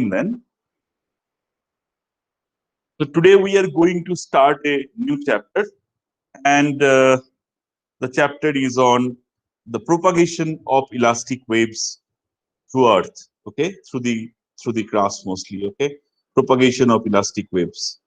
then. So today we are going to start a new chapter, and the chapter is on the propagation of elastic waves through Earth. Okay, through the crust mostly. Okay, propagation of elastic waves.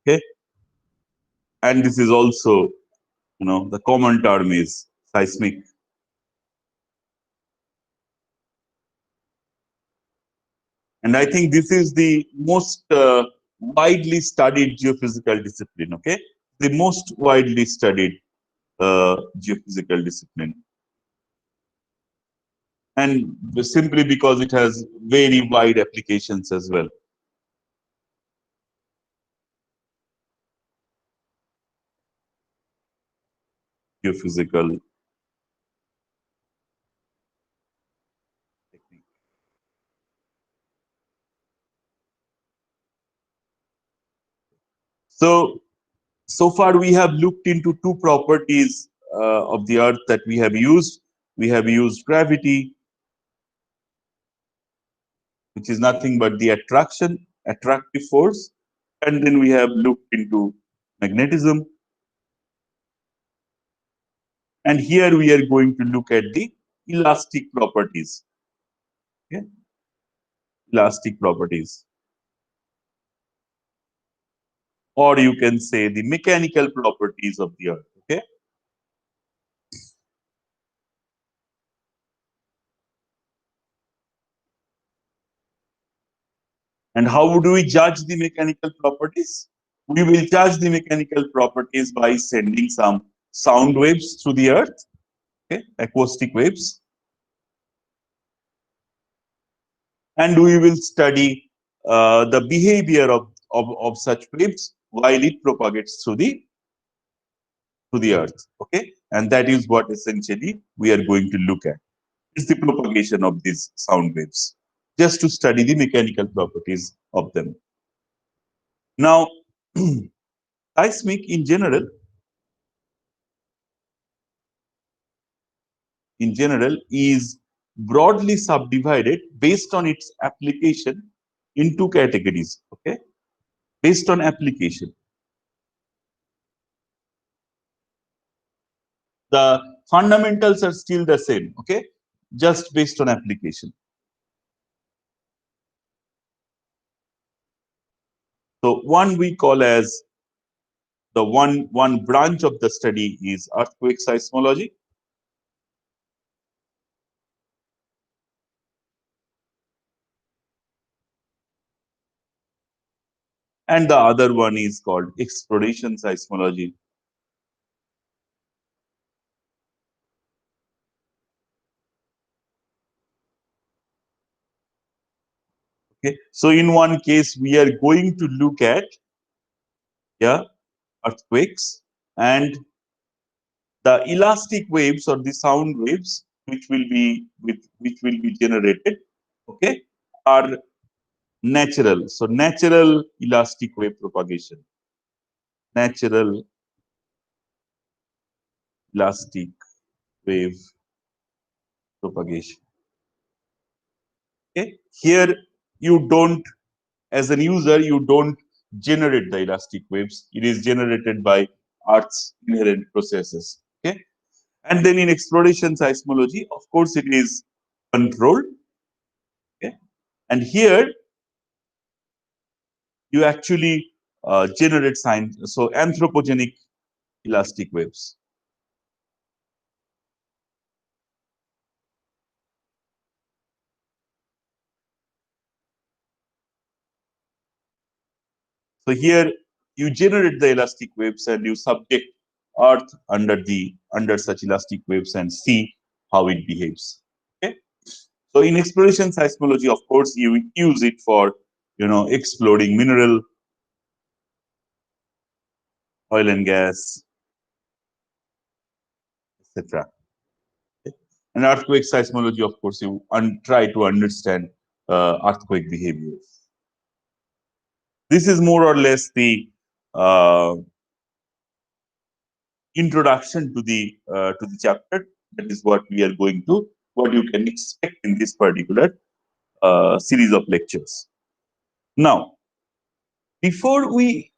Okay, and this is also, the common term is seismic. And I think this is the most widely studied geophysical discipline. Okay, the most widely studied geophysical discipline, and simply because it has very wide applications as well. Geophysical technique. So far we have looked into two properties of the Earth that we have used. We have used gravity, which is nothing but the attractive force, and then we have looked into magnetism. And here we are going to look at the elastic properties. Okay? Elastic properties. Or you can say the mechanical properties of the Earth. Okay? And how do we judge the mechanical properties? We will judge the mechanical properties by sending some sound waves through the Earth, okay? Acoustic waves. And we will study the behavior of such waves while it propagates through the Earth. Okay, and that is what essentially we are going to look at, is the propagation of these sound waves, just to study the mechanical properties of them. Now, seismic in general is broadly subdivided based on its application in two categories. Okay, based on application. The fundamentals are still the same. Okay, just based on application. So one we call as the one branch of the study is earthquake seismology. And the other one is called exploration seismology. Okay, so in one case we are going to look at earthquakes and the elastic waves or the sound waves which will be generated, okay, are natural. So natural elastic wave propagation. Natural elastic wave propagation. Okay. Here you don't, as an user, you don't generate the elastic waves. It is generated by Earth's inherent processes. Okay. And then in exploration seismology, of course, it is controlled. Okay. And here you actually generate so anthropogenic elastic waves. So here you generate the elastic waves and you subject Earth under such elastic waves and see how it behaves. Okay. So in exploration seismology, of course, you use it for exploring mineral, oil and gas, etc. And earthquake seismology, of course, you try to understand earthquake behaviors. This is more or less the uh, introduction to the chapter. That is what we are going to, what you can expect in this particular series of lectures. Now, before we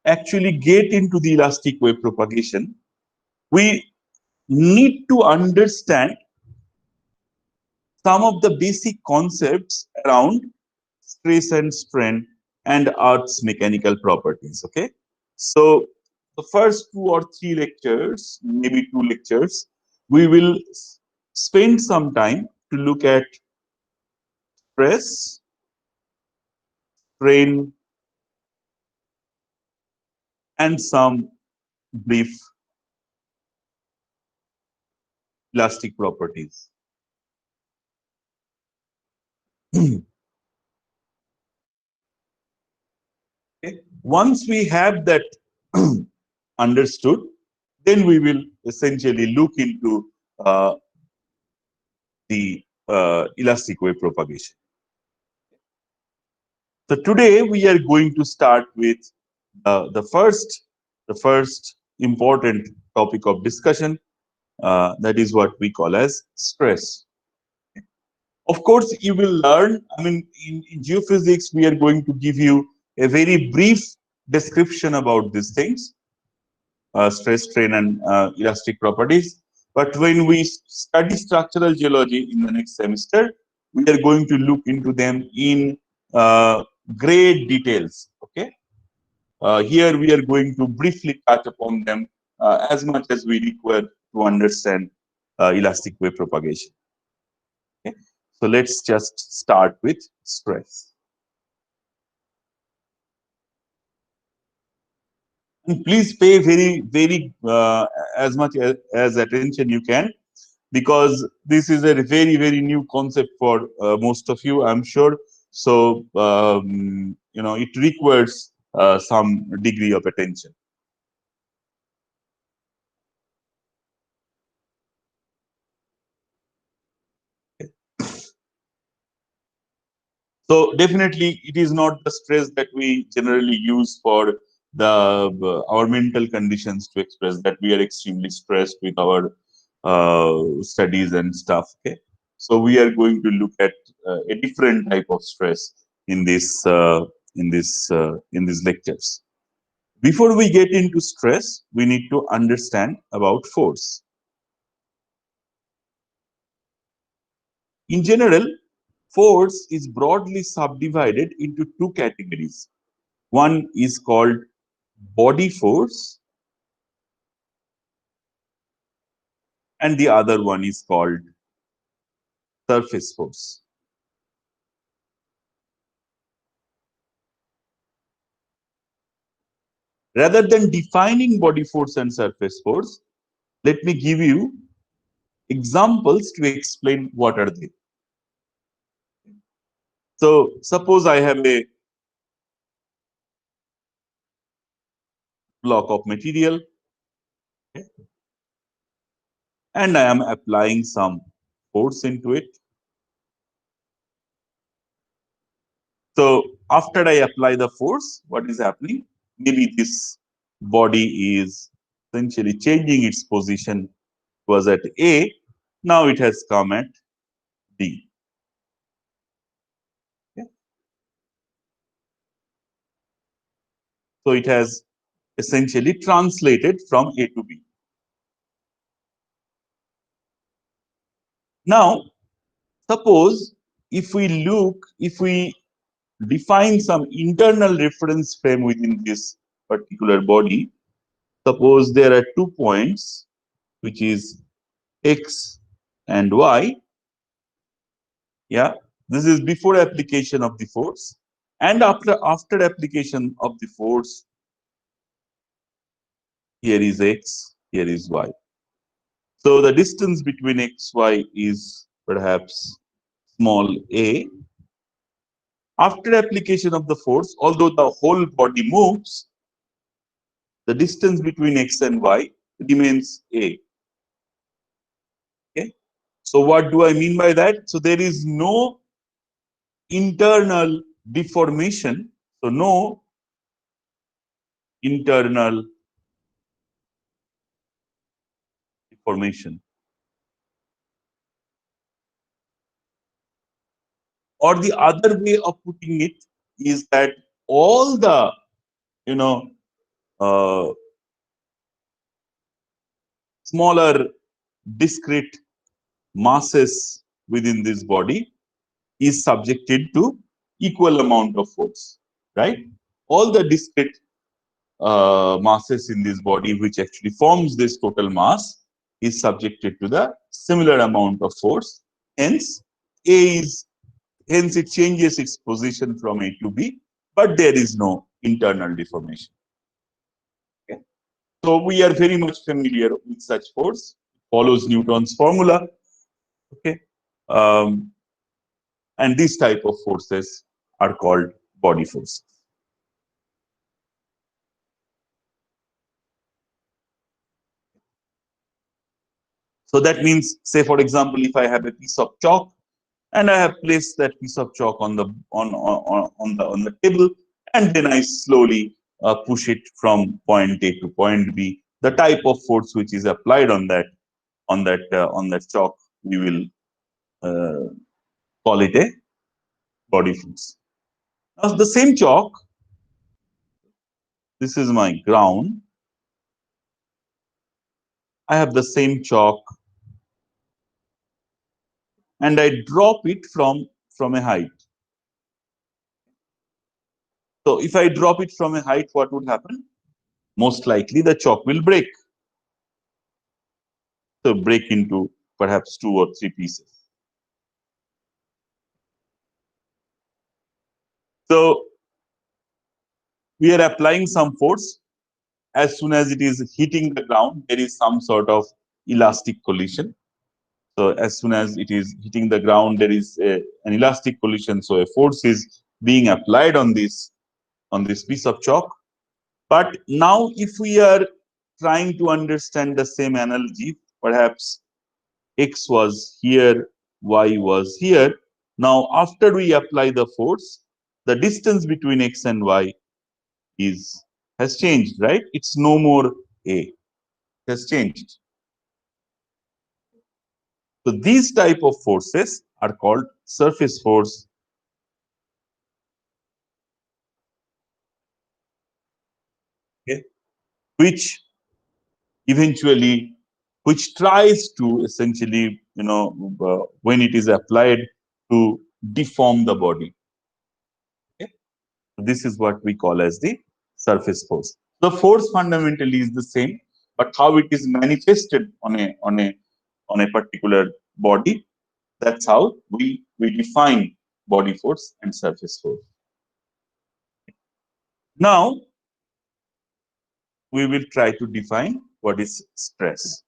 actually get into the elastic wave propagation, we need to understand some of the basic concepts around stress and strain and Earth's mechanical properties. Okay, so the first 2 or 3 lectures, maybe 2 lectures, we will spend some time to look at stress, strain, and some brief elastic properties. Okay. Once we have that understood, then we will essentially look into the elastic wave propagation. So today we are going to start with the first important topic of discussion. That is what we call as stress. Of course, you will learn. I mean, in geophysics, we are going to give you a very brief description about these things, stress, strain, and elastic properties. But when we study structural geology in the next semester, we are going to look into them in great details. Okay. Here we are going to briefly touch upon them as much as we require to understand elastic wave propagation. Okay. So let's just start with stress. And please pay very as much as attention you can, because this is a very new concept for most of you, I'm sure. So it requires some degree of attention. So definitely, it is not the stress that we generally use for our mental conditions to express that we are extremely stressed with our studies and stuff. Okay, so we are going to look at a different type of stress in these lectures. Before we get into stress, we need to understand about force. In general, force is broadly subdivided into 2 categories. One is called body force, and the other one is called surface force. Rather than defining body force and surface force, let me give you examples to explain what are they. So suppose I have a block of material, okay, and I am applying some force into it. So after I apply the force, what is happening? Maybe this body is essentially changing its position. It was at A, now it has come at B. Okay. So it has essentially translated from A to B. Now, suppose if we define some internal reference frame within this particular body, suppose there are 2 points, which is X and Y. Yeah, this is before application of the force, and after application of the force, here is X, here is Y. So the distance between X, Y is perhaps small a. After application of the force, although the whole body moves, the distance between X and Y remains a. Okay. So what do I mean by that? So there is no internal deformation. So no internal deformation. Or the other way of putting it is that all the, you know, uh, smaller discrete masses within this body is subjected to equal amount of force, right? All the discrete masses in this body, which actually forms this total mass, is subjected to the similar amount of force. Hence, A is hence it changes its position from A to B, but there is no internal deformation. Okay? So we are very much familiar with such force. It follows Newton's formula. Okay, um, and these type of forces are called body forces. So that means, say for example, if I have a piece of chalk and I have placed that piece of chalk on the table, and then I slowly push it from point A to point B, the type of force which is applied on that chalk, we will call it a body force. Now the same chalk, this is my ground. I have the same chalk and I drop it from a height. So if I drop it from a height, what would happen? Most likely the chalk will break. So break into perhaps 2 or 3 pieces. So we are applying some force. As soon as it is hitting the ground, there is some sort of elastic collision. So as soon as it is hitting the ground, there is an elastic collision. So a force is being applied on this piece of chalk. But now if we are trying to understand the same analogy, perhaps X was here, Y was here. Now, after we apply the force, the distance between X and Y has changed, right? It's no more A. It has changed. So these type of forces are called surface force. Okay, which eventually, which tries to essentially, when it is applied, to deform the body. Okay? This is what we call as the surface force. The force fundamentally is the same, but how it is manifested on a particular body, that's how we define body force and surface force. Now we will try to define what is stress.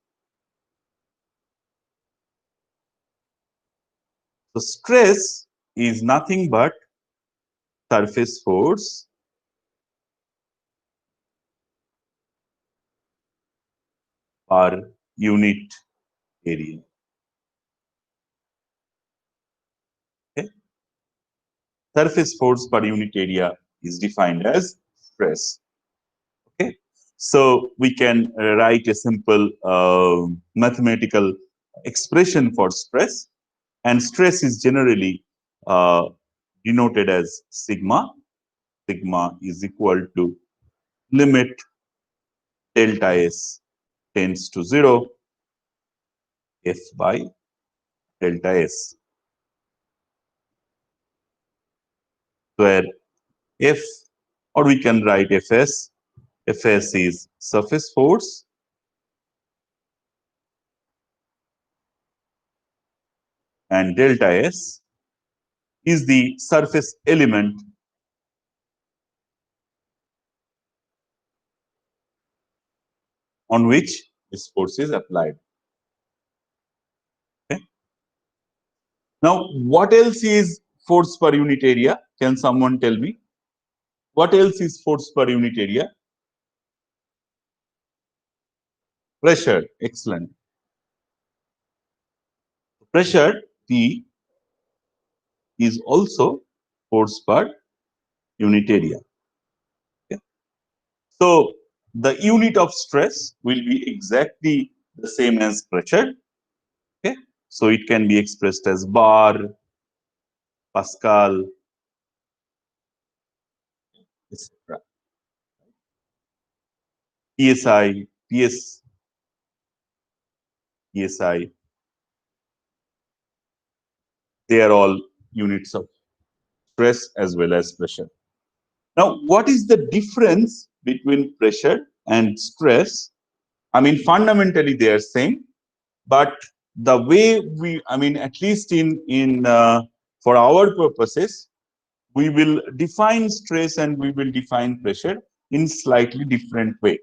So stress is nothing but surface force per unit area. Okay? Surface force per unit area is defined as stress. Okay, so we can write a simple mathematical expression for stress, and stress is generally denoted as sigma. Sigma is equal to limit delta S tends to 0 F by delta S, where F, or we can write Fs. Fs is surface force and delta S is the surface element on which this force is applied. Okay. Now, what else is force per unit area? Can someone tell me? What else is force per unit area? Pressure. Excellent. Pressure P is also force per unit area. Okay. So the unit of stress will be exactly the same as pressure. Okay. So it can be expressed as bar, Pascal, etc. PSI, PSI, they are all units of stress as well as pressure. Now, what is the difference between pressure and stress? I mean, fundamentally they are same, but the way we, I mean, at least in for our purposes, we will define stress and we will define pressure in slightly different way.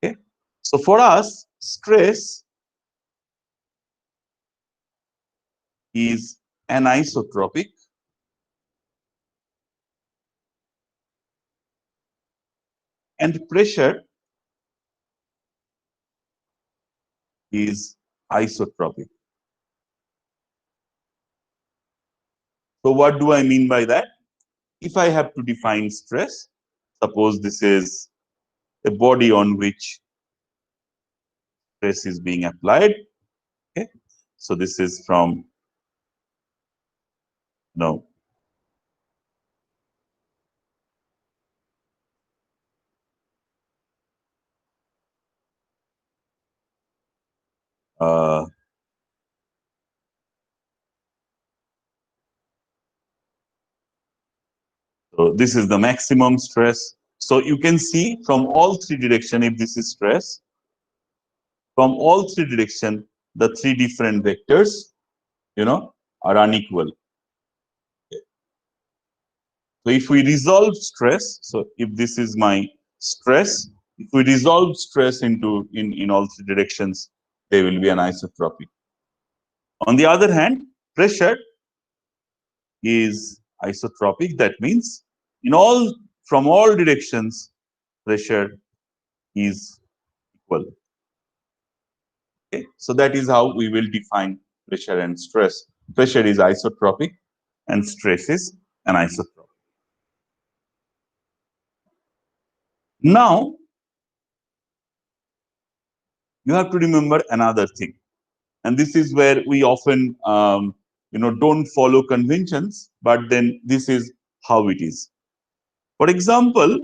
Okay, so for us, stress is anisotropic and pressure is isotropic. So what do I mean by that? If I have to define stress, suppose this is a body on which stress is being applied. Okay, so this is from no uh, so this is the maximum stress. So you can see from all three directions, if this is stress, from all three directions, the three different vectors, are unequal. So if we resolve stress, so if this is my stress, if we resolve stress into in all three directions, they will be anisotropic. On the other hand, pressure is isotropic. That means in all from all directions, pressure is equal. Okay? So that is how we will define pressure and stress. Pressure is isotropic and stress is anisotropic. Now, you have to remember another thing. And this is where we often don't follow conventions, but then this is how it is. For example,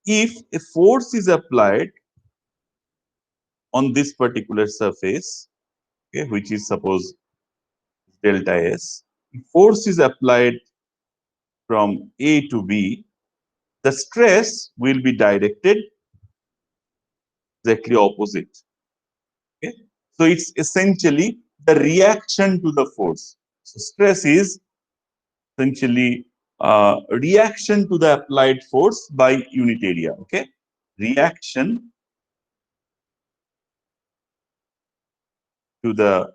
if a force is applied on this particular surface, okay, which is suppose delta S, if force is applied from A to B, the stress will be directed exactly opposite. Okay? So it's essentially the reaction to the force. So stress is essentially reaction to the applied force by unit area. Okay, reaction to the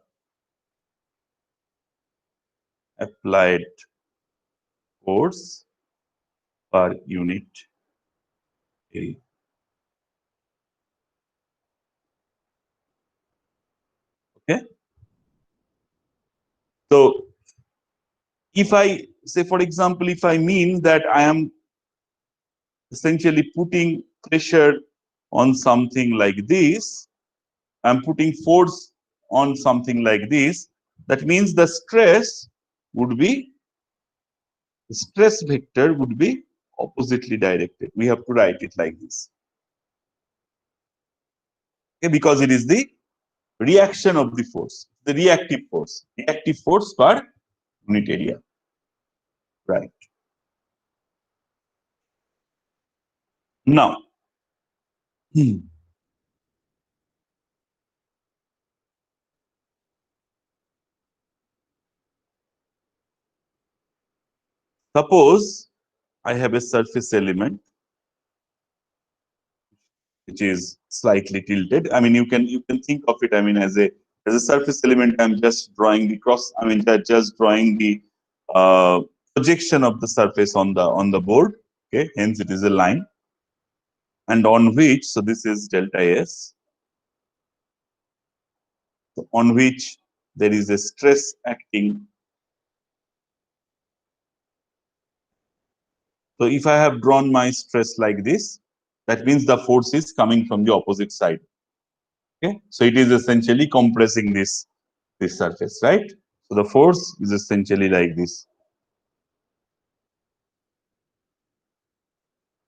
applied force per unit area. Okay, so if I say, for example, if I mean that I am essentially putting pressure on something like this, I'm putting force on something like this, that means the stress would be, the stress vector would be oppositely directed. We have to write it like this. Okay, because it is the reaction of the force, the reactive force per unit area. Right. Now, suppose I have a surface element which is slightly tilted. I mean, you can think of it. I mean, as a surface element, I'm just drawing the cross. I mean, just drawing the projection of the surface on the board. Okay, hence it is a line, and on which, so this is delta S. on which there is a stress acting. So if I have drawn my stress like this, that means the force is coming from the opposite side. Okay, so it is essentially compressing this surface, right? So the force is essentially like this.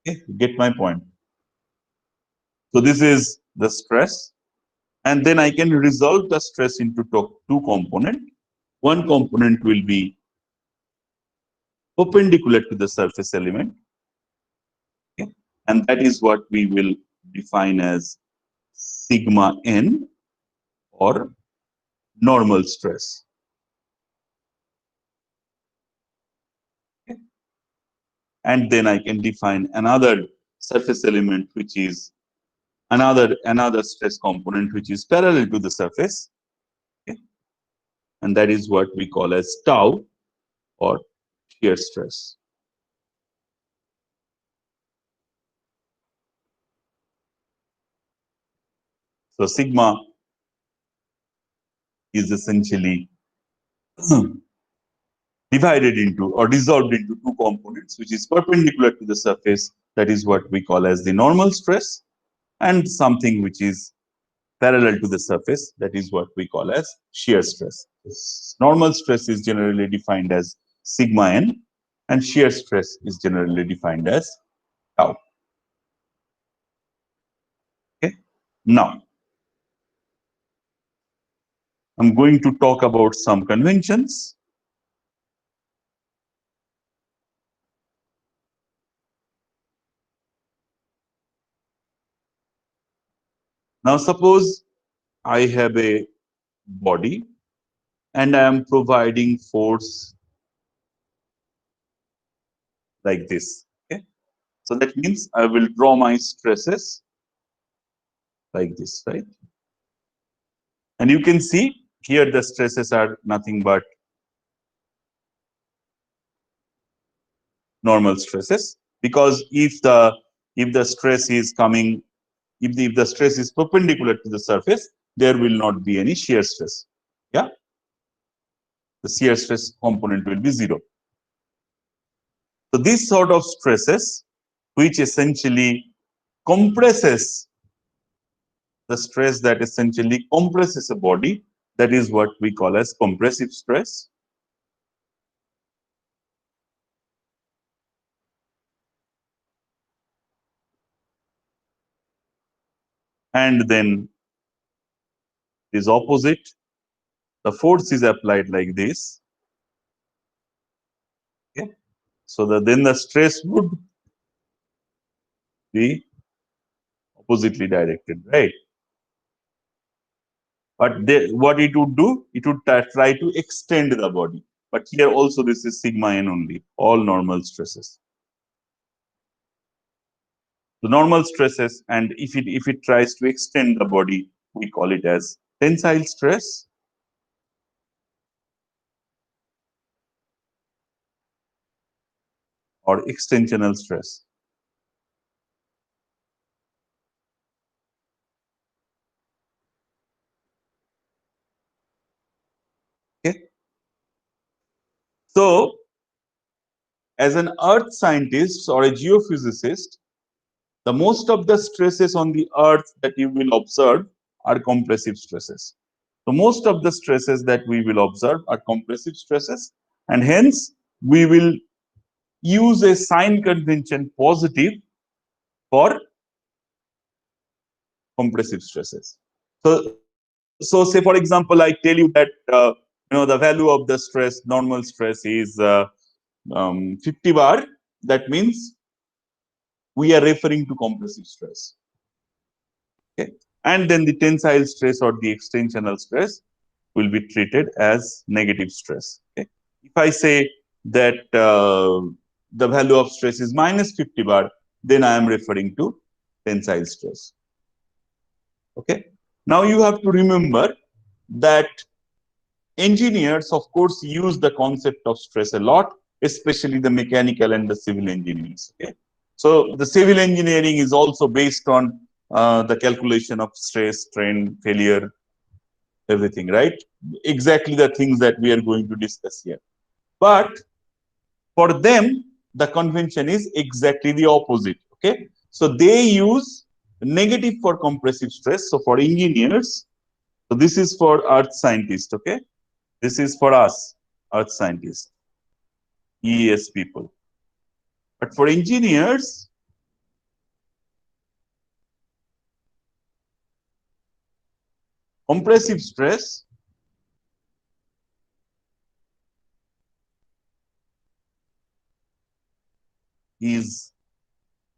Okay, you get my point. So this is the stress, and then I can resolve the stress into two components. One component will be perpendicular to the surface element, okay? And that is what we will define as sigma n, or normal stress. Okay? And then I can define another surface element, which is another stress component, which is parallel to the surface, okay? And that is what we call as tau, or shear stress. So sigma is essentially divided into or dissolved into two components, which is perpendicular to the surface, that is what we call as the normal stress, and something which is parallel to the surface, that is what we call as shear stress. Normal stress is generally defined as sigma n, and shear stress is generally defined as tau. Okay. Now, I'm going to talk about some conventions. Now, suppose I have a body and I am providing force like this. Okay. So that means I will draw my stresses like this, right? And you can see here the stresses are nothing but normal stresses, because if the stress is coming, if the stress is perpendicular to the surface, there will not be any shear stress. Yeah, the shear stress component will be 0. So these sort of stresses, which essentially compresses the stress that essentially compresses a body, that is what we call as compressive stress. And then is opposite. The force is applied like this. Okay. So then the stress would be oppositely directed, right? But what it would do, it would try to extend the body. But here also this is sigma n only, all normal stresses. The normal stresses, and if it tries to extend the body, we call it as tensile stress. Or extensional stress. Okay. So, as an earth scientist or a geophysicist, the most of the stresses on the earth that you will observe are compressive stresses. So most of the stresses that we will observe are compressive stresses, and hence we will use a sign convention positive for compressive stresses. So say for example, I tell you that the value of the stress, normal stress, is 50 bar. That means we are referring to compressive stress. Okay. And then the tensile stress or the extensional stress will be treated as negative stress. Okay. If I say that the value of stress is minus 50 bar, then I am referring to tensile stress. Okay. Now you have to remember that engineers, of course, use the concept of stress a lot, especially the mechanical and the civil engineers. Okay. So the civil engineering is also based on the calculation of stress, strain, failure. everything, right? Exactly the things that we are going to discuss here. But for them, the convention is exactly the opposite. Okay. So they use negative for compressive stress. So for engineers, so this is for earth scientists. Okay. This is for us, earth scientists, EES people. But for engineers, compressive stress is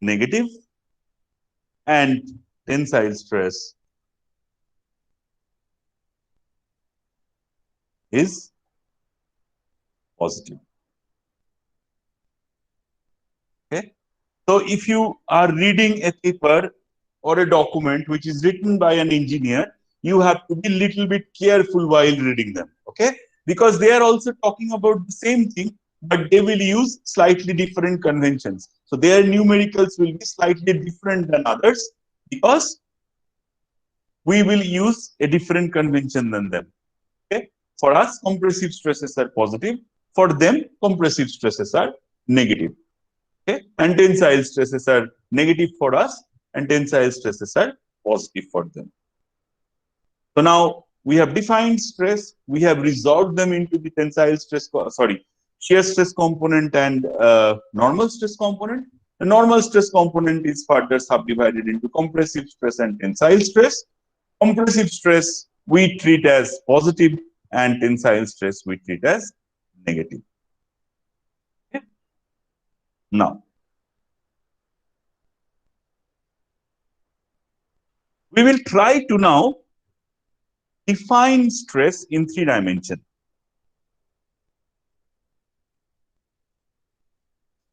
negative and tensile stress is positive. Okay. So if you are reading a paper or a document which is written by an engineer, you have to be a little bit careful while reading them. Okay. Because they are also talking about the same thing, but they will use slightly different conventions. So their numericals will be slightly different than others because we will use a different convention than them. Okay. For us, compressive stresses are positive. For them, compressive stresses are negative. Okay. And tensile stresses are negative for us, and tensile stresses are positive for them. So now we have defined stress, we have resolved them into the tensile stress, shear stress component and normal stress component. The normal stress component is further subdivided into compressive stress and tensile stress. Compressive stress we treat as positive, and tensile stress we treat as negative. Okay. Now, we will try to now define stress in 3 dimensions.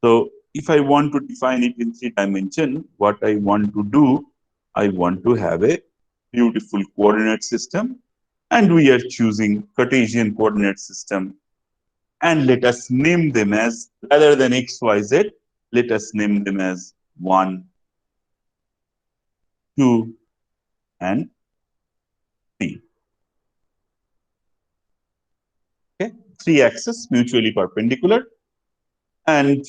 So if I want to define it in 3 dimensions, what I want to do, I want to have a beautiful coordinate system, and we are choosing Cartesian coordinate system, and let us name them as, rather than x, y, z, let us name them as 1, 2, and 3. Okay, 3 axes mutually perpendicular, and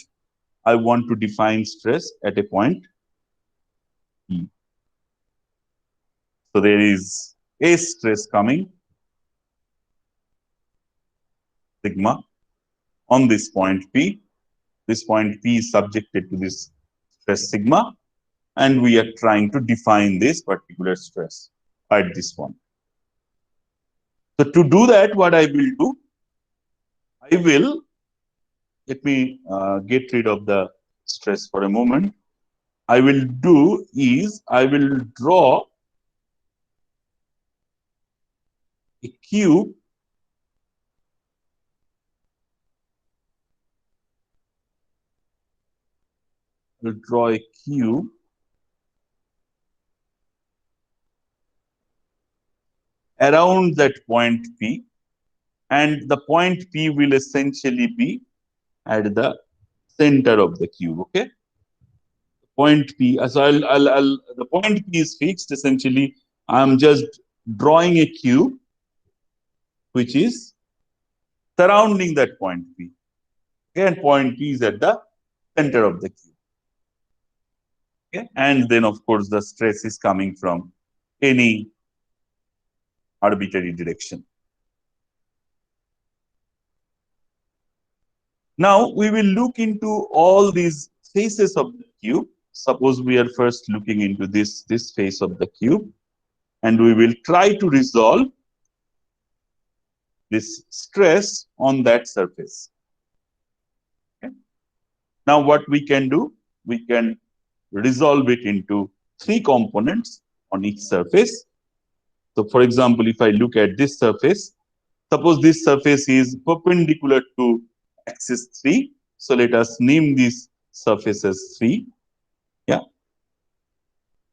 I want to define stress at a point E. So there is a stress coming, sigma, on this point P. This point P is subjected to this stress sigma, and we are trying to define this particular stress at this point. So to do that, what I will do, I will, let me get rid of the stress for a moment. I will do is, I will draw a cube will draw a cube around that point P, and the point P will essentially be at the center of the cube. Okay. Point P, so the point P is fixed. Essentially, I'm just drawing a cube which is surrounding that point P. Okay, and point P is at the center of the cube. Okay, and then of course the stress is coming from any arbitrary direction. Now we will look into all these faces of the cube. Suppose we are first looking into this face of the cube, and we will try to resolve this stress on that surface. Okay. Now what we can do, we can resolve it into 3 components on each surface. So for example, if I look at this surface, suppose this surface is perpendicular to axis 3. So let us name this surface as 3. Yeah.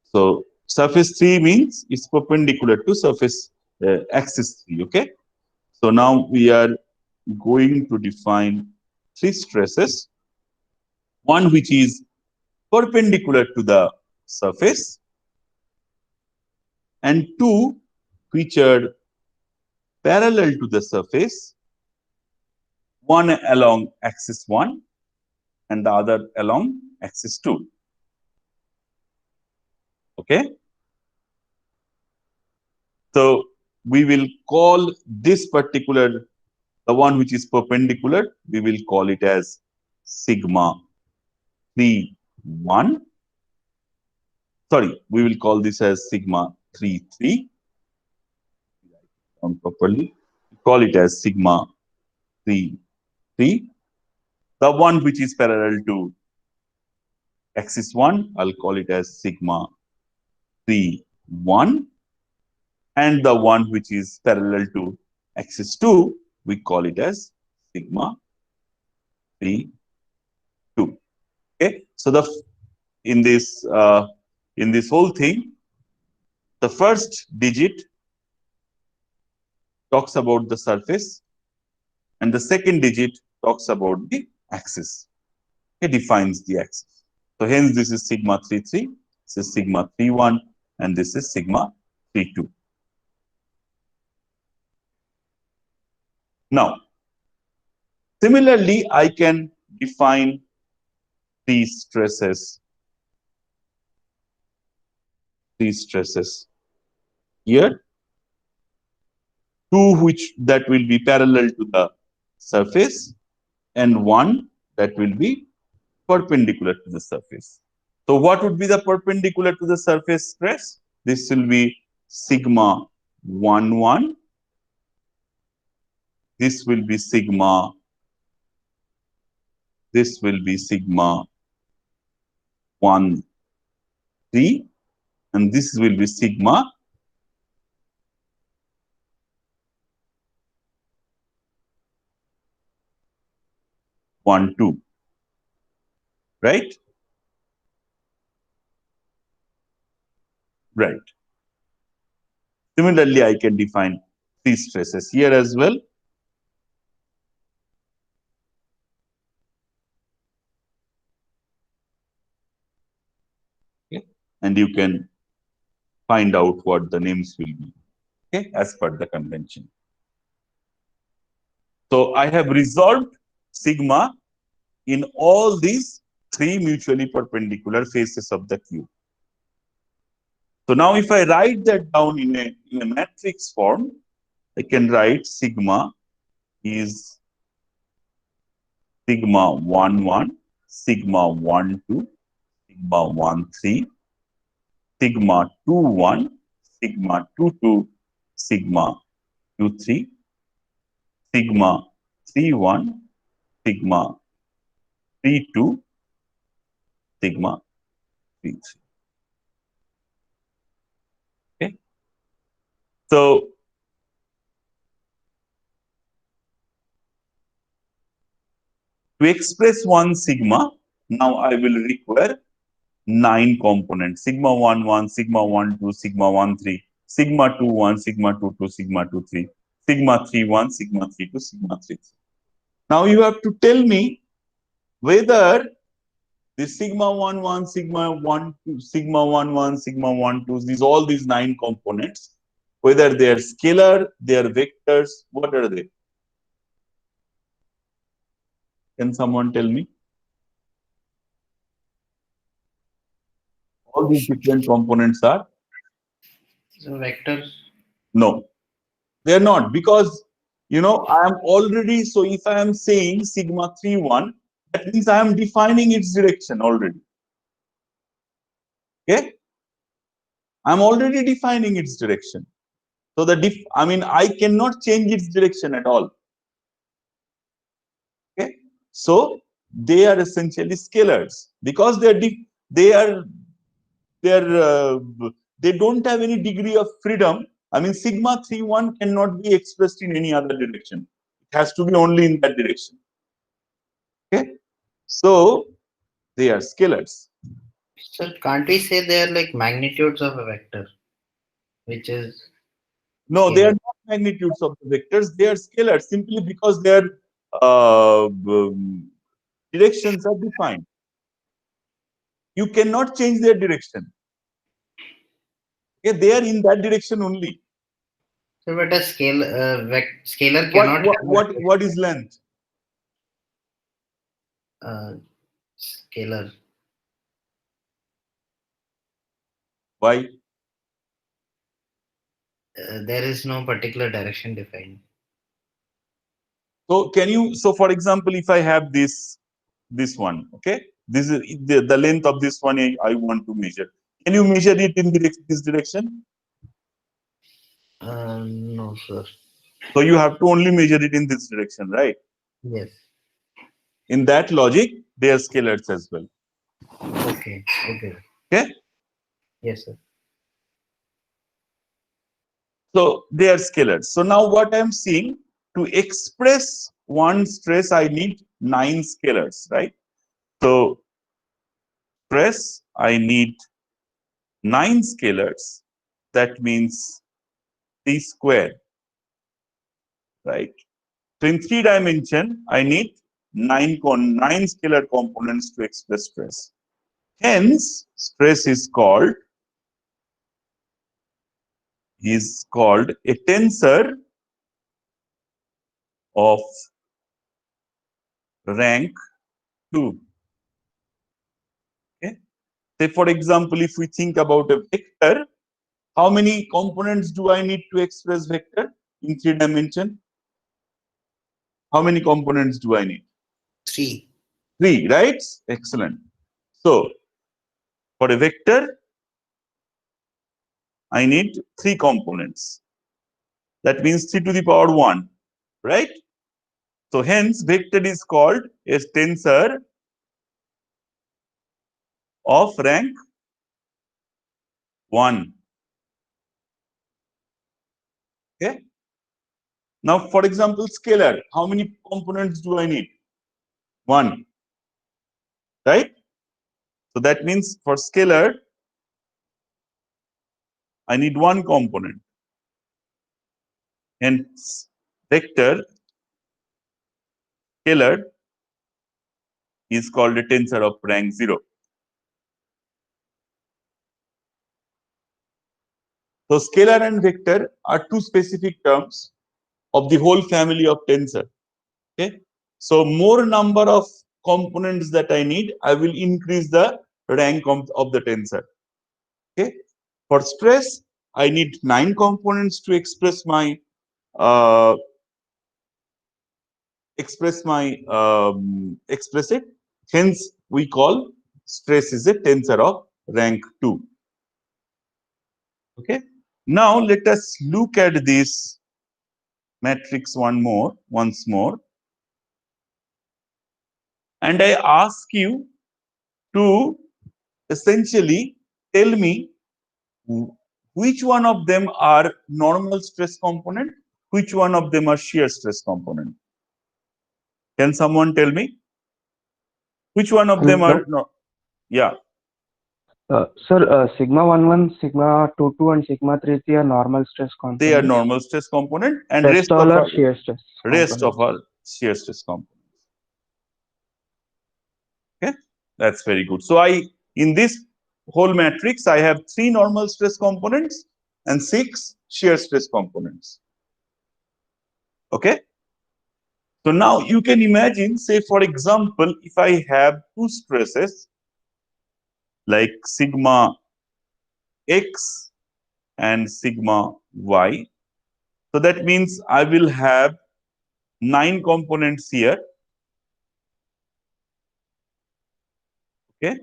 So surface 3 means it's perpendicular to surface axis 3. Okay. So now we are going to define 3 stresses. One which is perpendicular to the surface, and 2 which are parallel to the surface, one along axis 1 and the other along axis 2. Okay. So we will call this particular, the one which is perpendicular, we will call it as sigma 3, 1. Sorry, we will call this as sigma 3, 3. Properly, call it as sigma 3, 3. The one which is parallel to axis 1, I'll call it as sigma 3, 1. And the one which is parallel to axis 2, we call it as sigma 3, 2. Okay. So in this whole thing, the first digit talks about the surface and the second digit talks about the axis. It defines the axis. So hence this is sigma 3, 3, this is sigma 3, 1, and this is sigma 3, 2. Now, similarly, I can define these stresses here, two which that will be parallel to the surface and one that will be perpendicular to the surface. So what would be the perpendicular to the surface stress? This will be sigma 1, 1. This will be sigma, this will be sigma 1, 3, and this will be sigma 1, 2. Right? Right. Similarly, I can define these stresses here as well. Okay. And you can find out what the names will be, okay, as per the convention. So I have resolved sigma in all these three mutually perpendicular faces of the cube. So now if I write that down in a matrix form, I can write sigma is sigma 1, 1, sigma 1, 2, sigma 1, 3, sigma 2, 1, sigma 2, 2, sigma 2, 3, sigma 3, 1, sigma 3, 2, sigma 3, 3. Okay. So to express one sigma, now I will require 9 components: sigma 1, 1, sigma 1, 2, sigma 1, 3, sigma 2, 1, sigma 2, 2, sigma 2, 3, sigma 3, 1, sigma 3, 2, sigma 3, 3. Now you have to tell me whether this sigma 1, 1, sigma 1, 2, sigma 1, 1, sigma 1, 2, all these 9 components, whether they are scalar, they are vectors, what are they? Can someone tell me? All these different components are? So vectors. No, they are not, because I am already, so if I am saying sigma 3, 1, that means I am defining its direction already. Okay? I am already defining its direction. So I cannot change its direction at all. Okay? So they are essentially scalars because they are they don't have any degree of freedom. I mean, sigma 3, 1 cannot be expressed in any other direction. It has to be only in that direction. Okay? So they are scalars. So can't we say they are like magnitudes of a vector, which is No, they are scalar? not magnitudes of the vectors. They are scalars simply because their directions are defined. You cannot change their direction. Okay? They are in that direction only. So, but a scalar cannot have What is length? scalar. Why? There is no particular direction defined. So can you, so for example, if I have this one, okay, this is the length of this one I want to measure. Can you measure it in this direction? No, sir. So you have to only measure it in this direction, right? Yes. In that logic, they are scalars as well. Okay. Okay. Okay, Yes, sir. so they are scalars. So now what I'm seeing, to express one stress, I need 9 scalars, right? So stress, I need 9 scalars. That means t square, right? So in 3 dimension, I need 9 scalar components to express stress. Hence, stress is called a tensor of rank 2. Okay. Say for example, if we think about a vector, how many components do I need to express vector in 3 dimension? How many components do I need? Three. 3, right? Excellent. So for a vector, I need 3 components. That means 3 to the power 1, right? So hence vector is called a tensor of rank 1. Okay. Now, for example, scalar, how many components do I need? 1, right? So that means for scalar, I need 1 component. Hence, vector scalar is called a tensor of rank 0. So scalar and vector are two specific terms of the whole family of tensor. Okay. So more number of components that I need, I will increase the rank of the tensor. Okay. For stress, I need 9 components to uh, express it. Hence, we call stress is a tensor of rank 2. Okay. Now let us look at this matrix once more, and I ask you to essentially tell me which one of them are normal stress component, which one of them are shear stress component. Can someone tell me which one of them are Hello. no? Yeah, Sir, sigma 11, sigma 22, and sigma 33 are normal stress they are components. normal stress component, and Rest all are shear stress rest of components. our shear stress component. Okay, that's very good. So I, in this whole matrix, I have 3 normal stress components and 6 shear stress components. Okay. So now you can imagine, say for example, if I have two stresses like sigma x and sigma y, so that means I will have 9 components here. Okay,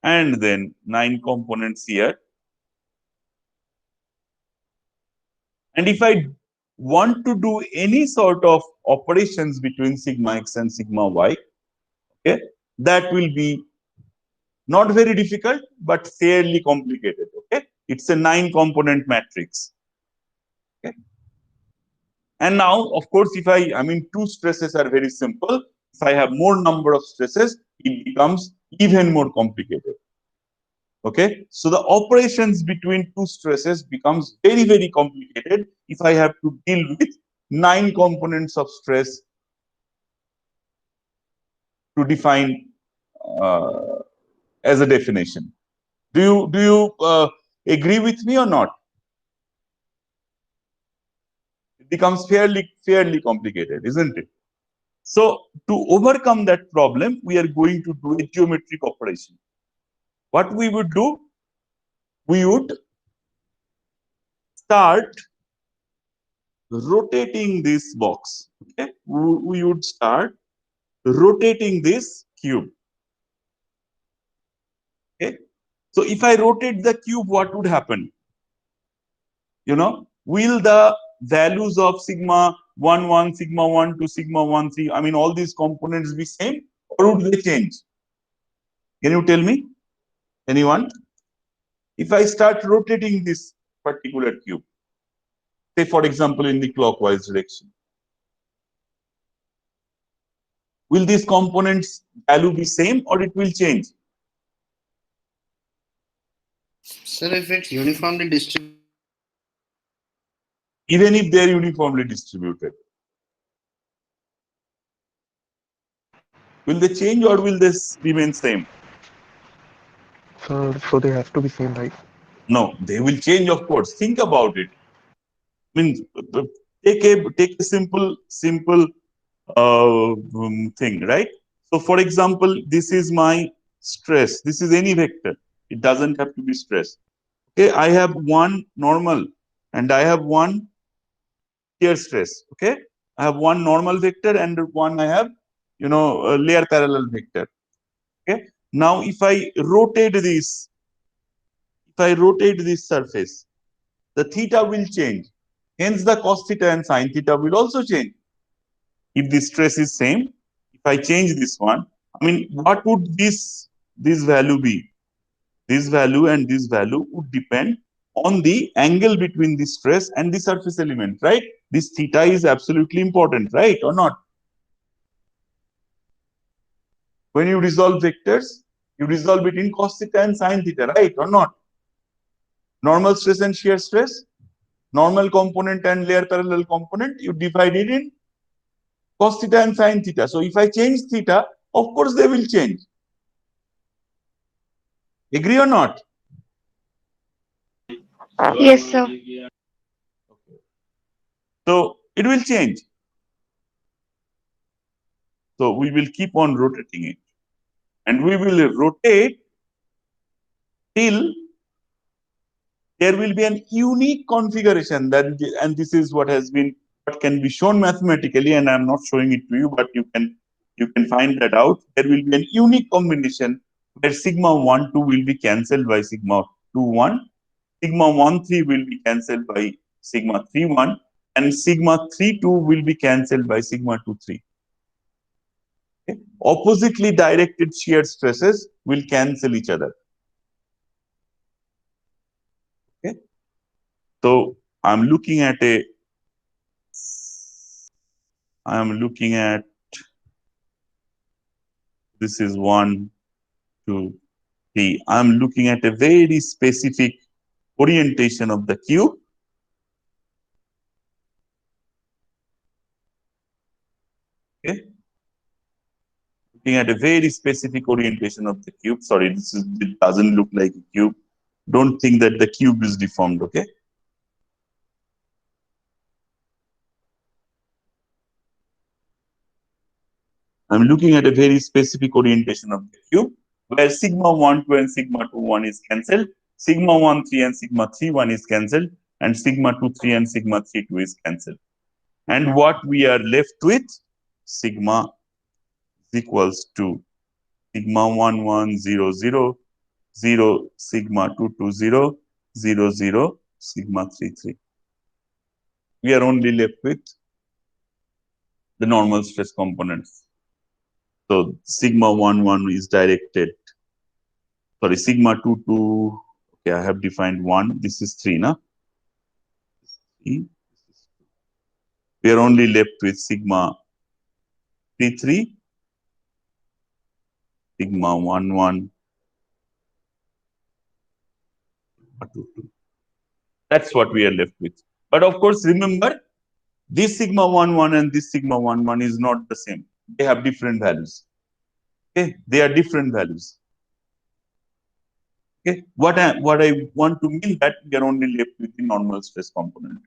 and then 9 components here. And if I want to do any sort of operations between sigma x and sigma y, okay, that will be not very difficult, but fairly complicated. Okay, it's a 9 component matrix. Okay. And now, of course, if I mean, two stresses are very simple. If I have more number of stresses, it becomes even more complicated. Okay, so the operations between two stresses becomes very, very complicated if I have to deal with 9 components of stress to define uh, as a definition. Do you agree with me or not? It becomes fairly complicated, isn't it? So to overcome that problem, we are going to do a geometric operation. What we would do, we would start rotating this box. Okay, we would start rotating this cube. Okay, so if I rotate the cube, what would happen? Will the values of sigma 1 1, sigma 1 to sigma 1 3, I mean all these components be same, or would they change? Can you tell me? Anyone? If I start rotating this particular cube, say for example in the clockwise direction, will these components value be same or it will change? Sir, if it's uniformly distributed, Even if they are uniformly distributed, will they change or will this remain same? So they have to be same, right? No, they will change, of course. Think about it. Means take a simple thing, right? So, for example, this is my stress. This is any vector. It doesn't have to be stress. Okay, I have one normal and I have one shear stress. Okay, I have one normal vector and one I have, a layer parallel vector. Okay, now if I rotate this surface, the theta will change. Hence, the cos theta and sin theta will also change. If the stress is same, if I change this one, I mean, what would this value be? This value and this value would depend on the angle between the stress and the surface element, right? This theta is absolutely important, right, or not? When you resolve vectors, you resolve it in cos theta and sin theta, right, or not? Normal stress and shear stress, normal component and layer parallel component, you divide it in cos theta and sin theta. So if I change theta, of course they will change. Agree or not? Yes, sir. So it will change. So we will keep on rotating it. And we will rotate till there will be an unique configuration and this is what can be shown mathematically, and I'm not showing it to you, but you can find that out. There will be an unique combination where sigma 1 2 will be cancelled by sigma 2 1, sigma 1 3 will be cancelled by sigma 3 1, and sigma 3 2 will be cancelled by sigma 2 3. Okay? Oppositely directed shear stresses will cancel each other. Okay? So I'm looking at this is 1 2 3. I'm looking at a very specific orientation of the cube. Okay, looking at a very specific orientation of the cube. Sorry, it doesn't look like a cube. Don't think that the cube is deformed. Okay. I'm looking at a very specific orientation of the cube where sigma 1 2 and sigma 2 1 is cancelled, sigma 1 3 and sigma 3 1 is cancelled, and sigma 2 3 and sigma 3 2 is cancelled. And what we are left with, sigma is equals to sigma 1 1 0 0 0 sigma 2 2 0 0 0 sigma 3 3. We are only left with the normal stress components. So sigma 1 1 is directed, sorry, sigma 2 2, okay, I have defined 1, this is 3, na? We are only left with sigma 3 3, sigma 1 1, 2 2. That's what we are left with. But of course, remember, this sigma 1 1 and this sigma 1 1 is not the same. They have different values. Okay, they are different values. Okay, what I want to mean that we are only left with the normal stress component.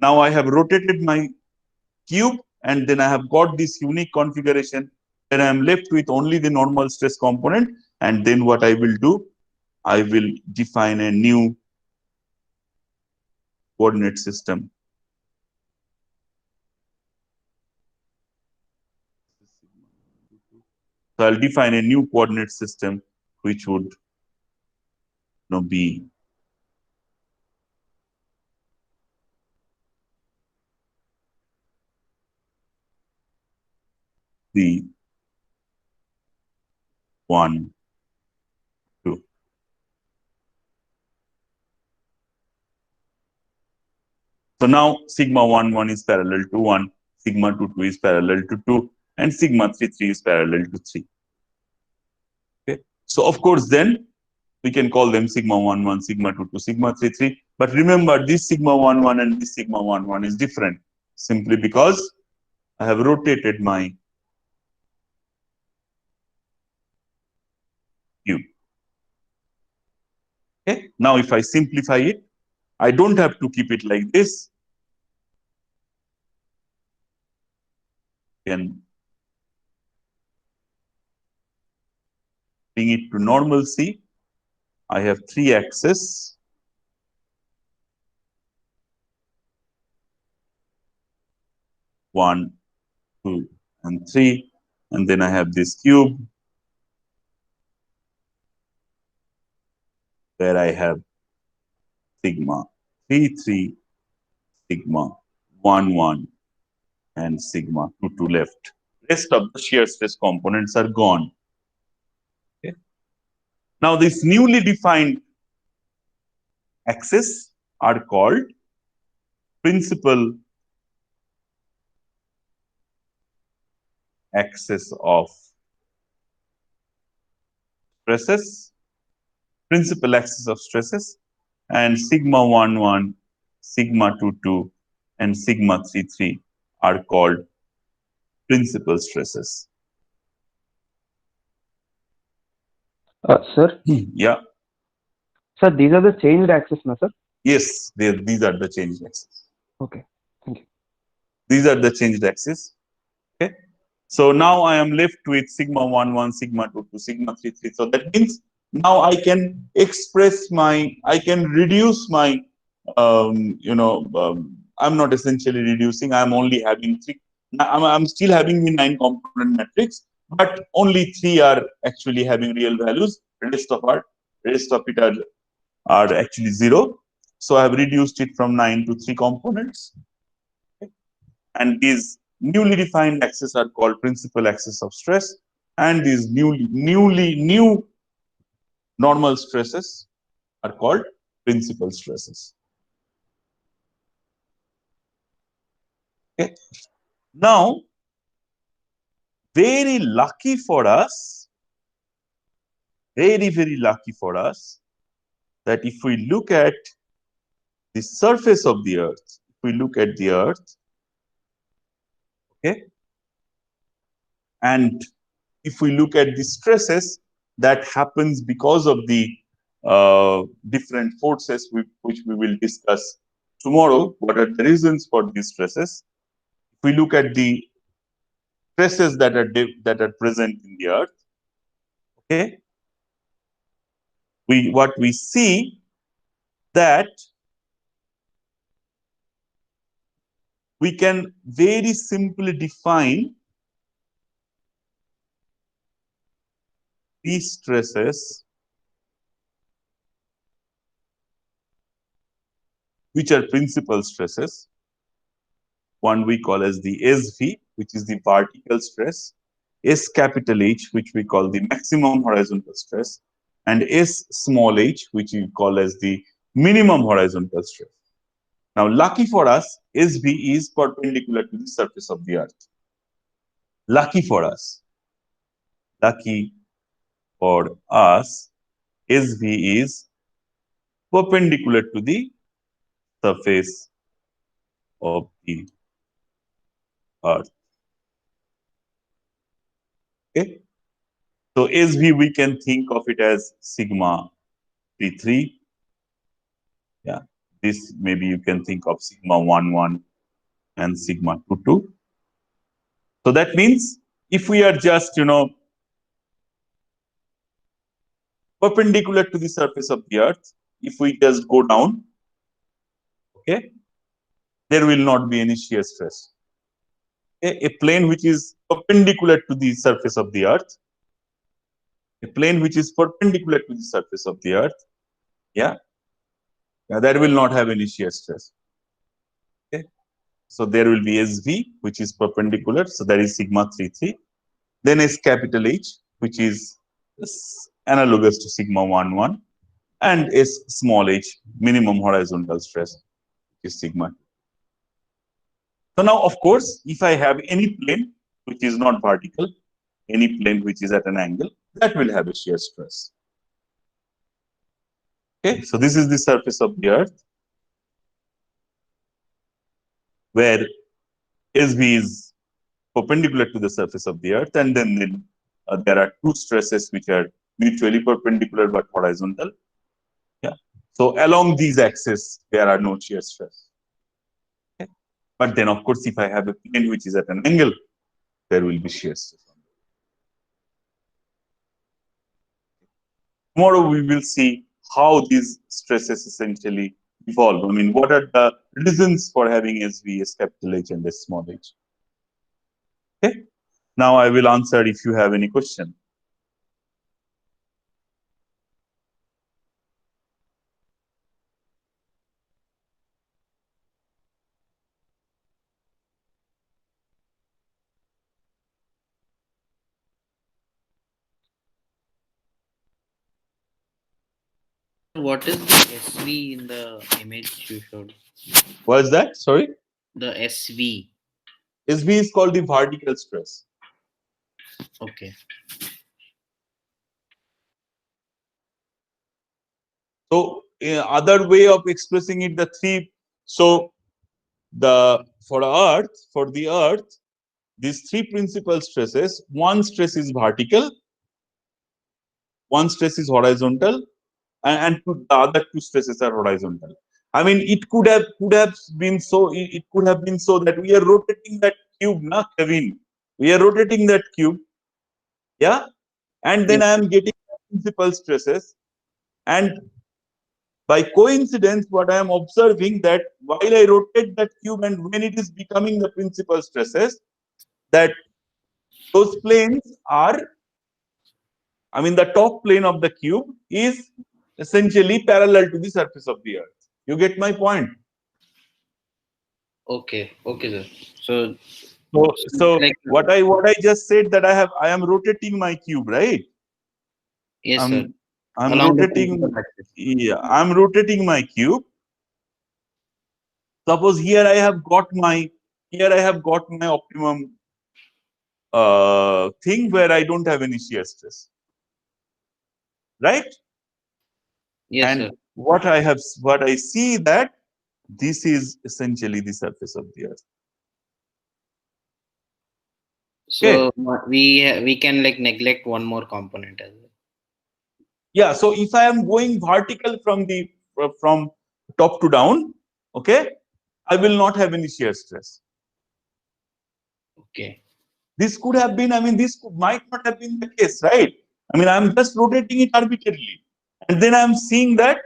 Now I have rotated my cube, and then I have got this unique configuration. Then I am left with only the normal stress component. And then what I will do, I will define a new coordinate system. So I'll define a new coordinate system, which would be the 1, 2. So now sigma 1, 1 is parallel to 1, sigma 2, 2 is parallel to 2, and sigma 3, 3 is parallel to 3. Okay. So of course, then we can call them sigma 1, 1, sigma 2, 2, sigma 3, 3. But remember, this sigma 1, 1 and this sigma 1, 1 is different, simply because I have rotated my cube. Okay. Now, if I simplify it, I don't have to keep it like this. Can bring it to normalcy. I have 3 axes. 1, 2, and 3. And then I have this cube where I have sigma 3, 3, sigma 1, 1, and sigma 2, 2 left. Rest of the shear stress components are gone. Okay. Now, these newly defined axes are called principal axis of stresses, principal axis of stresses, and sigma 1, 1, sigma 2, 2, and sigma 3, 3 are called principal stresses. Sir, Yeah. sir, these are the changed axes, na sir? Yes, these are the changed axes. Okay, thank you. These are the changed axes. Okay. So now I am left with sigma 1, 1, sigma 2, 2, sigma 3, 3. So that means now I can express I can reduce my, I'm not essentially reducing. I'm only having 3. I'm still having the 9 component matrix, but only 3 are actually having real values. Rest of it are actually 0. So I have reduced it from 9 to 3 components. And these newly defined axes are called principal axis of stress, and these new normal stresses are called principal stresses. Okay. Now, very lucky for us, very lucky for us, that if we look at the surface of the earth, if we look at the earth, okay, and if we look at the stresses that happens because of the different forces which we will discuss tomorrow, what are the reasons for these stresses? If we look at the stresses that are present in the earth, okay, what we see that we can very simply define these stresses, which are principal stresses. One we call as the SV, which is the vertical stress, S capital H, which we call the maximum horizontal stress, and S small h, which we call as the minimum horizontal stress. Now, lucky for us, SV is perpendicular to the surface of the earth. Lucky for us, SV is perpendicular to the surface of the earth. Okay. So SV, we can think of it as sigma P3. Yeah. This maybe you can think of sigma 1, 1 and sigma 2, 2. So that means if we are just, perpendicular to the surface of the earth, if we just go down, okay, there will not be any shear stress. Okay? A plane which is perpendicular to the surface of the earth, a plane which is perpendicular to the surface of the earth, yeah, that will not have any shear stress. Okay? So there will be SV, which is perpendicular, so that is sigma 3, 3. Then S capital H, which is analogous to sigma 1, 1, and S small h, minimum horizontal stress, which is sigma 2. So now, of course, if I have any plane which is not vertical, any plane which is at an angle, that will have a shear stress. Okay, so this is the surface of the earth where SV is perpendicular to the surface of the earth, and then there are two stresses which are mutually perpendicular but horizontal. Yeah. So along these axes, there are no shear stress. Okay. But then, of course, if I have a plane which is at an angle, there will be shear stress. Tomorrow we will see how these stresses essentially evolve. I mean, what are the reasons for having SV, S capital H, and S small h? Okay. Now I will answer if you have any question. What is the SV in the image you showed? What is that? Sorry? The SV. SV is called the vertical stress. Okay. So, other way of expressing it, the three. So, for the Earth, these three principal stresses. One stress is vertical, one stress is horizontal, and the other two stresses are horizontal. I mean, it could have been so. It could have been so that we are rotating that cube, na Kevin. We are rotating that cube, yeah, and then Yes. I am getting principal stresses, and by coincidence, what I am observing that while I rotate that cube and when it is becoming the principal stresses, that those planes are, I mean, the top plane of the cube is essentially parallel to the surface of the earth. You get my point? Okay. Okay, sir. So, So like, what I just said that I am rotating my cube, right? yes, sir. I'm I'm Along the principal rotating, axis. yeah, I'm rotating my cube. Suppose here I have got my optimum thing where I don't have any shear stress, right? Yes, sir. And what I see that this is essentially the surface of the earth. Okay. So we can like neglect one more component as well. Yeah. So if I am going vertical from top to down, okay, I will not have any shear stress. Okay. This could have been, I mean, might not have been the case, right? I mean, I'm just rotating it arbitrarily. And then I'm seeing that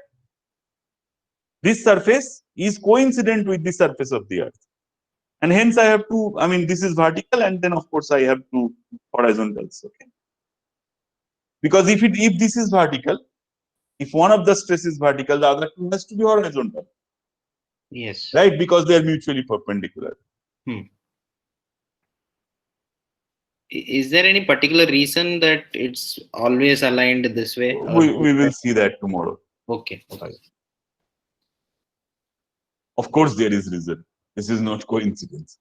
this surface is coincident with the surface of the earth. And hence I have to, I mean, this is vertical, and then of course I have two horizontals. Okay. Because if this is vertical, if one of the stress is vertical, the other two has to be horizontal. Yes. Right? Because they are mutually perpendicular. Hmm. Is there any particular reason that it's always aligned this way? Or We will see that tomorrow. okay. Okay. Right. Of course, there is reason. This is not coincidence.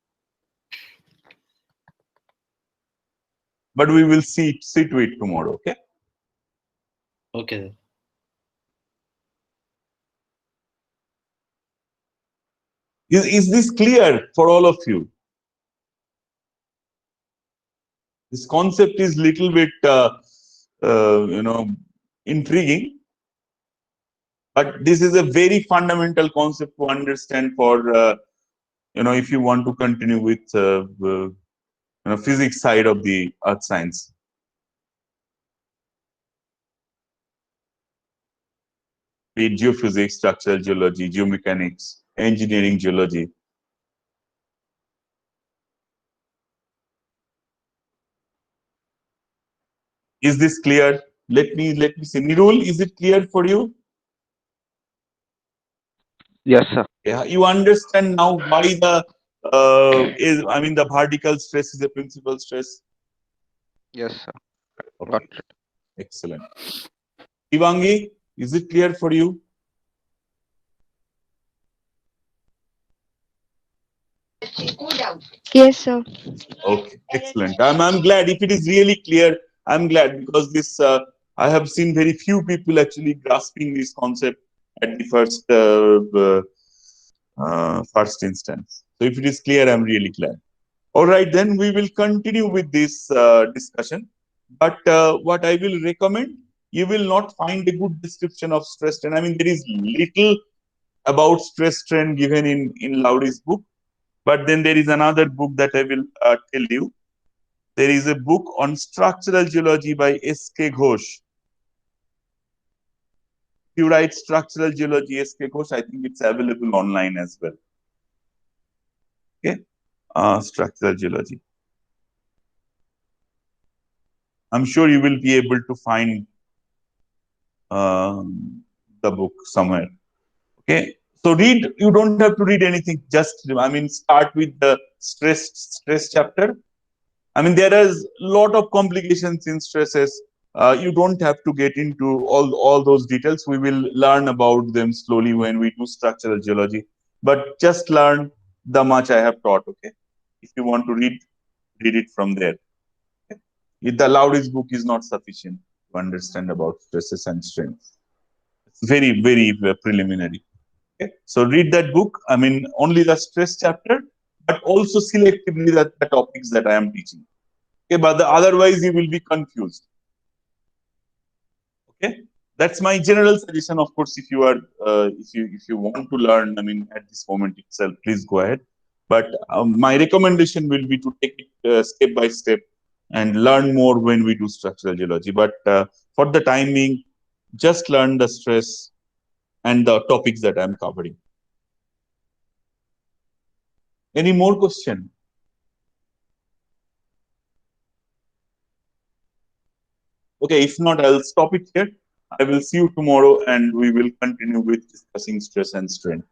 But we will see to it tomorrow. Okay. Okay. Is this clear for all of you? This concept is a, little bit intriguing. But this is a very fundamental concept to understand for if you want to continue with physics side of the earth science. Be it geophysics, structural geology, geomechanics, engineering geology. Is this clear? Let me see. Nirul, is it clear for you? Yes, sir. Yeah, you understand now why the the vertical stress is a principal stress. Yes, sir. Got Okay, it. excellent. Ivangi, is it clear for you? Yes, sir. Okay, excellent. I'm glad if it is really clear. I'm glad because this I have seen very few people actually grasping this concept at the first instance. So if it is clear, I'm really glad. All right, then we will continue with this discussion. But what I will recommend, you will not find a good description of stress strain. I mean, there is little about stress strain given in Lowry's book. But then there is another book that I will tell you. There is a book on structural geology by S.K. Ghosh. If you write structural geology, S.K. Ghosh, I think it's available online as well. Okay, structural geology. I'm sure you will be able to find the book somewhere. Okay, so read. You don't have to read anything. Just start with the stress chapter. I mean, there is a lot of complications in stresses. You don't have to get into all those details. We will learn about them slowly when we do structural geology. But just learn the much I have taught. Okay, if you want to read it from there. Okay? The Lowry's book is not sufficient to understand about stresses and strains. It's very preliminary. Okay? So read that book. I mean, only the stress chapter, but also selectively the topics that I am teaching. Okay, but otherwise you will be confused. Okay, that's my general suggestion. Of course, if you are if you want to learn, I mean, at this moment itself, please go ahead. But my recommendation will be to take it step by step and learn more when we do structural geology. But for the time being, just learn the stress and the topics that I'm covering. Any more question? Okay, if not, I'll stop it here. I will see you tomorrow and we will continue with discussing stress and strain.